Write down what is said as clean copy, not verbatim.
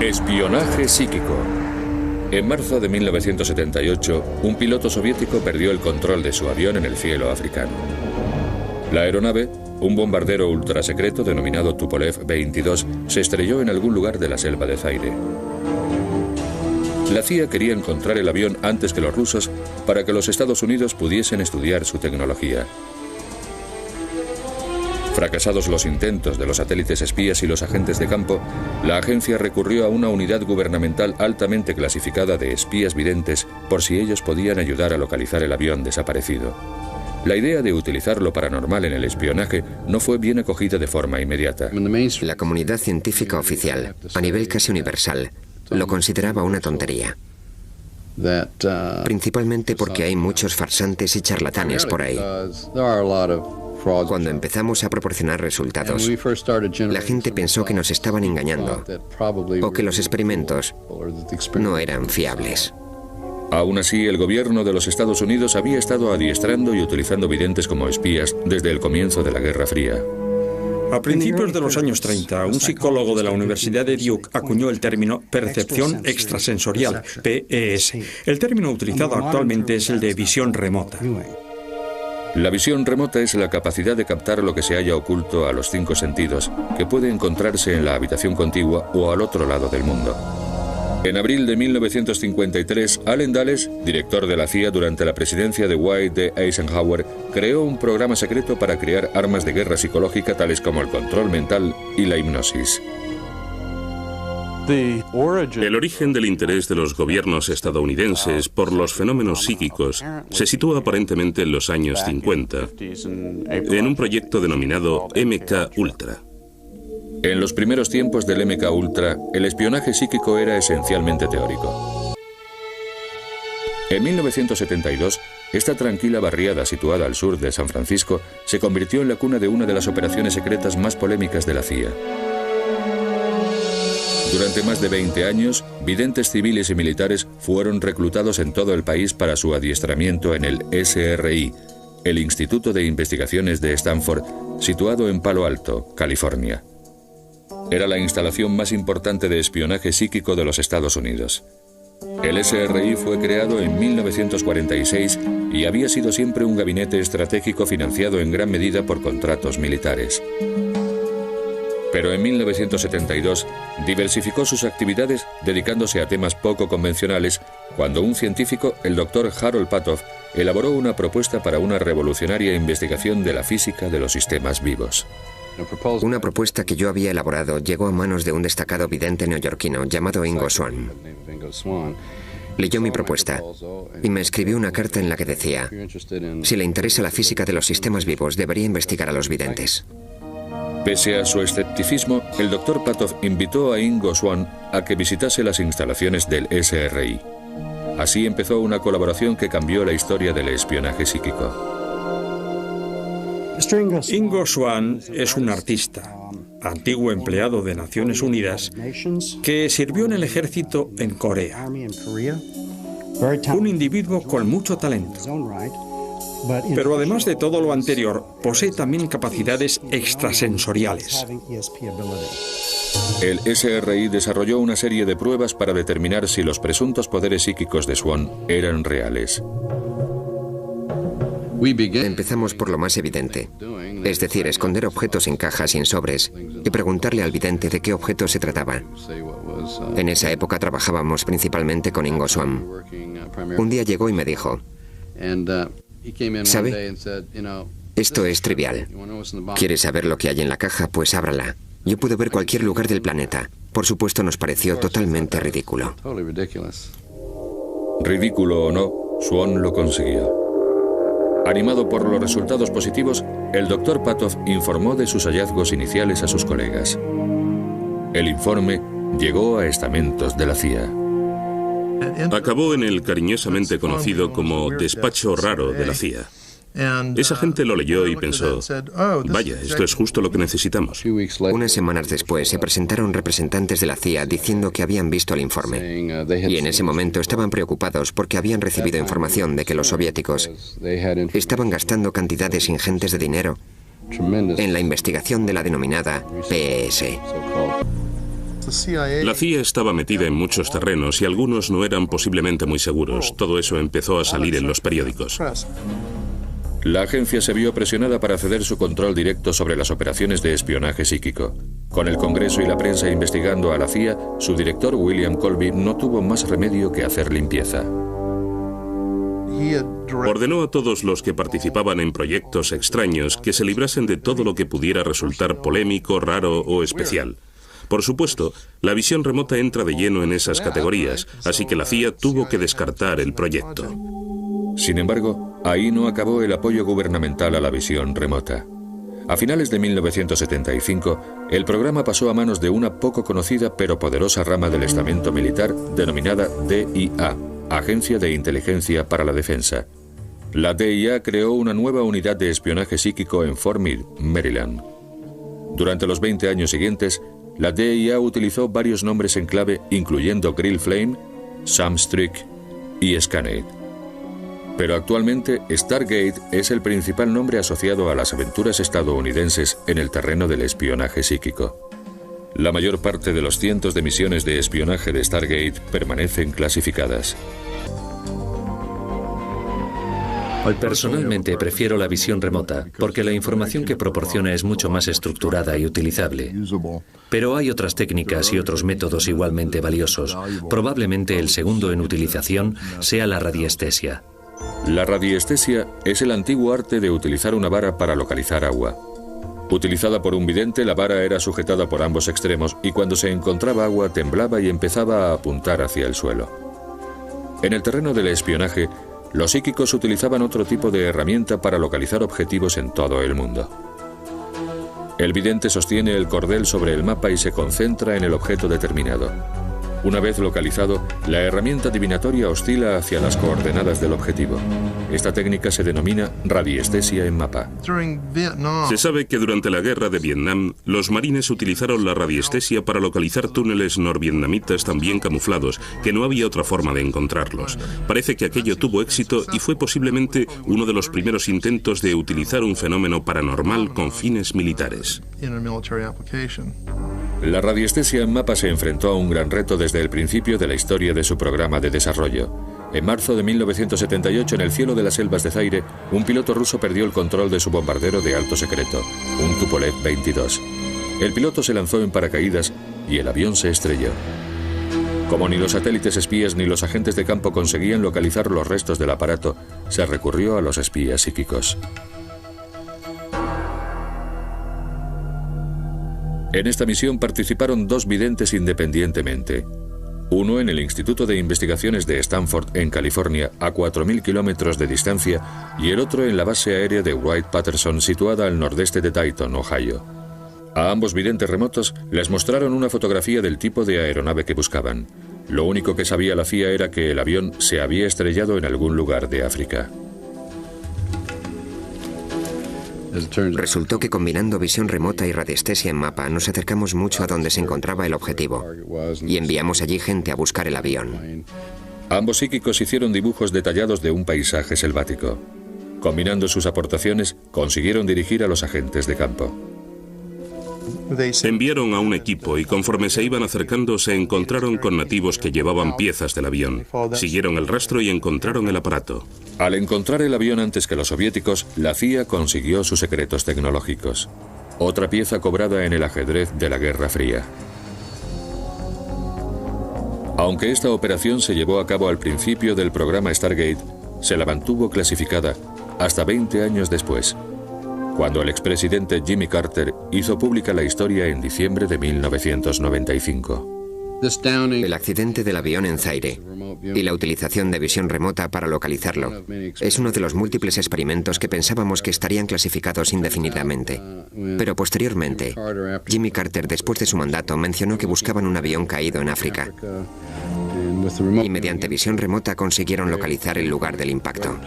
Espionaje psíquico. En marzo de 1978, un piloto soviético perdió el control de su avión en el cielo africano. La aeronave, un bombardero ultrasecreto denominado Tupolev 22, se estrelló en algún lugar de la selva de Zaire. La CIA quería encontrar el avión antes que los rusos para que los Estados Unidos pudiesen estudiar su tecnología. Fracasados los intentos de los satélites espías y los agentes de campo, la agencia recurrió a una unidad gubernamental altamente clasificada de espías videntes por si ellos podían ayudar a localizar el avión desaparecido. La idea de utilizar lo paranormal en el espionaje no fue bien acogida de forma inmediata. La comunidad científica oficial, a nivel casi universal, lo consideraba una tontería. Principalmente porque hay muchos farsantes y charlatanes por ahí. Cuando empezamos a proporcionar resultados, la gente pensó que nos estaban engañando o que los experimentos no eran fiables. Aún así, el gobierno de los Estados Unidos había estado adiestrando y utilizando videntes como espías desde el comienzo de la Guerra Fría. A principios de los años 30, un psicólogo de la Universidad de Duke acuñó el término percepción extrasensorial, PES. El término utilizado actualmente es el de visión remota. La visión remota es la capacidad de captar lo que se halla oculto a los 5 sentidos, que puede encontrarse en la habitación contigua o al otro lado del mundo. En abril de 1953, Allen Dulles, director de la CIA durante la presidencia de Dwight D. Eisenhower, creó un programa secreto para crear armas de guerra psicológica tales como el control mental y la hipnosis. El origen del interés de los gobiernos estadounidenses por los fenómenos psíquicos se sitúa aparentemente en los años 50, en un proyecto denominado MK Ultra. En los primeros tiempos del MK Ultra, el espionaje psíquico era esencialmente teórico. En 1972, esta tranquila barriada situada al sur de San Francisco se convirtió en la cuna de una de las operaciones secretas más polémicas de la CIA. Durante más de 20 años, videntes civiles y militares fueron reclutados en todo el país para su adiestramiento en el SRI, el Instituto de Investigaciones de Stanford, situado en Palo Alto, California. Era la instalación más importante de espionaje psíquico de los Estados Unidos. El SRI fue creado en 1946 y había sido siempre un gabinete estratégico financiado en gran medida por contratos militares. Pero en 1972 diversificó sus actividades dedicándose a temas poco convencionales cuando un científico, el Dr. Harold Patoff, elaboró una propuesta para una revolucionaria investigación de la física de los sistemas vivos. Una propuesta que yo había elaborado llegó a manos de un destacado vidente neoyorquino llamado Ingo Swann. Leyó mi propuesta y me escribió una carta en la que decía: si le interesa la física de los sistemas vivos, debería investigar a los videntes. Pese a su escepticismo, el Dr. Patoff invitó a Ingo Swann a que visitase las instalaciones del SRI. Así empezó una colaboración que cambió la historia del espionaje psíquico. Ingo Swann es un artista, antiguo empleado de Naciones Unidas, que sirvió en el ejército en Corea. Un individuo con mucho talento. Pero además de todo lo anterior, posee también capacidades extrasensoriales. El SRI desarrolló una serie de pruebas para determinar si los presuntos poderes psíquicos de Swann eran reales. Empezamos por lo más evidente, es decir, esconder objetos en cajas y en sobres y preguntarle al vidente de qué objeto se trataba. En esa época trabajábamos principalmente con Ingo Swann. Un día llegó y me dijo: ¿sabe? Esto es trivial. ¿Quiere saber lo que hay en la caja? Pues ábrala. Yo pude ver cualquier lugar del planeta. Por supuesto, nos pareció totalmente ridículo. Ridículo o no, Swann lo consiguió. Animado por los resultados positivos, el Dr. Patoff informó de sus hallazgos iniciales a sus colegas. El informe llegó a estamentos de la CIA. Acabó en el cariñosamente conocido como despacho raro de la CIA. Esa gente lo leyó y pensó: vaya, esto es justo lo que necesitamos. Unas semanas después se presentaron representantes de la CIA diciendo que habían visto el informe. Y en ese momento estaban preocupados porque habían recibido información de que los soviéticos estaban gastando cantidades ingentes de dinero en la investigación de la denominada PES. La CIA estaba metida en muchos terrenos y algunos no eran posiblemente muy seguros. Todo eso empezó a salir en los periódicos. La agencia se vio presionada para ceder su control directo sobre las operaciones de espionaje psíquico. Con el Congreso y la prensa investigando a la CIA, su director William Colby no tuvo más remedio que hacer limpieza. Ordenó a todos los que participaban en proyectos extraños que se librasen de todo lo que pudiera resultar polémico, raro o especial. Por supuesto, la visión remota entra de lleno en esas categorías, así que la CIA tuvo que descartar el proyecto. Sin embargo, ahí no acabó el apoyo gubernamental a la visión remota. A finales de 1975, el programa pasó a manos de una poco conocida pero poderosa rama del estamento militar denominada DIA, Agencia de Inteligencia para la Defensa. La DIA creó una nueva unidad de espionaje psíquico en Fort Meade, Maryland. Durante los 20 años siguientes, la DIA utilizó varios nombres en clave, incluyendo Grill Flame, Sam Strick y Scanate. Pero actualmente Stargate es el principal nombre asociado a las aventuras estadounidenses en el terreno del espionaje psíquico. La mayor parte de los cientos de misiones de espionaje de Stargate permanecen clasificadas. Personalmente prefiero la visión remota, porque la información que proporciona es mucho más estructurada y utilizable. Pero hay otras técnicas y otros métodos igualmente valiosos. Probablemente el segundo en utilización sea la radiestesia. La radiestesia es el antiguo arte de utilizar una vara para localizar agua. Utilizada por un vidente, la vara era sujetada por ambos extremos y cuando se encontraba agua temblaba y empezaba a apuntar hacia el suelo. En el terreno del espionaje, los psíquicos utilizaban otro tipo de herramienta para localizar objetivos en todo el mundo. El vidente sostiene el cordel sobre el mapa y se concentra en el objeto determinado. Una vez localizado, la herramienta divinatoria oscila hacia las coordenadas del objetivo. Esta técnica se denomina radiestesia en mapa. Se sabe que durante la guerra de Vietnam, los marines utilizaron la radiestesia para localizar túneles norvietnamitas tan bien camuflados que no había otra forma de encontrarlos. Parece que aquello tuvo éxito y fue posiblemente uno de los primeros intentos de utilizar un fenómeno paranormal con fines militares. La radiestesia en mapa se enfrentó a un gran reto desde el principio de la historia de su programa de desarrollo. En marzo de 1978, en el cielo de las selvas de Zaire, un piloto ruso perdió el control de su bombardero de alto secreto, un Tupolev 22. El piloto se lanzó en paracaídas y el avión se estrelló. Como ni los satélites espías ni los agentes de campo conseguían localizar los restos del aparato, se recurrió a los espías psíquicos. En esta misión participaron dos videntes independientemente. Uno en el Instituto de Investigaciones de Stanford, en California, a 4.000 kilómetros de distancia, y el otro en la base aérea de Wright-Patterson, situada al nordeste de Dayton, Ohio. A ambos videntes remotos les mostraron una fotografía del tipo de aeronave que buscaban. Lo único que sabía la CIA era que el avión se había estrellado en algún lugar de África. Resultó que combinando visión remota y radiestesia en mapa nos acercamos mucho a donde se encontraba el objetivo y enviamos allí gente a buscar el avión. Ambos psíquicos hicieron dibujos detallados de un paisaje selvático. Combinando sus aportaciones, consiguieron dirigir a los agentes de campo. Enviaron a un equipo y conforme se iban acercando se encontraron con nativos que llevaban piezas del avión. Siguieron el rastro y encontraron el aparato. Al encontrar el avión antes que los soviéticos, la CIA consiguió sus secretos tecnológicos. Otra pieza cobrada en el ajedrez de la Guerra Fría. Aunque esta operación se llevó a cabo al principio del programa Stargate, se la mantuvo clasificada hasta 20 años después, cuando el expresidente Jimmy Carter hizo pública la historia en diciembre de 1995. El accidente del avión en Zaire y la utilización de visión remota para localizarlo es uno de los múltiples experimentos que pensábamos que estarían clasificados indefinidamente. Pero posteriormente, Jimmy Carter, después de su mandato, mencionó que buscaban un avión caído en África y mediante visión remota consiguieron localizar el lugar del impacto.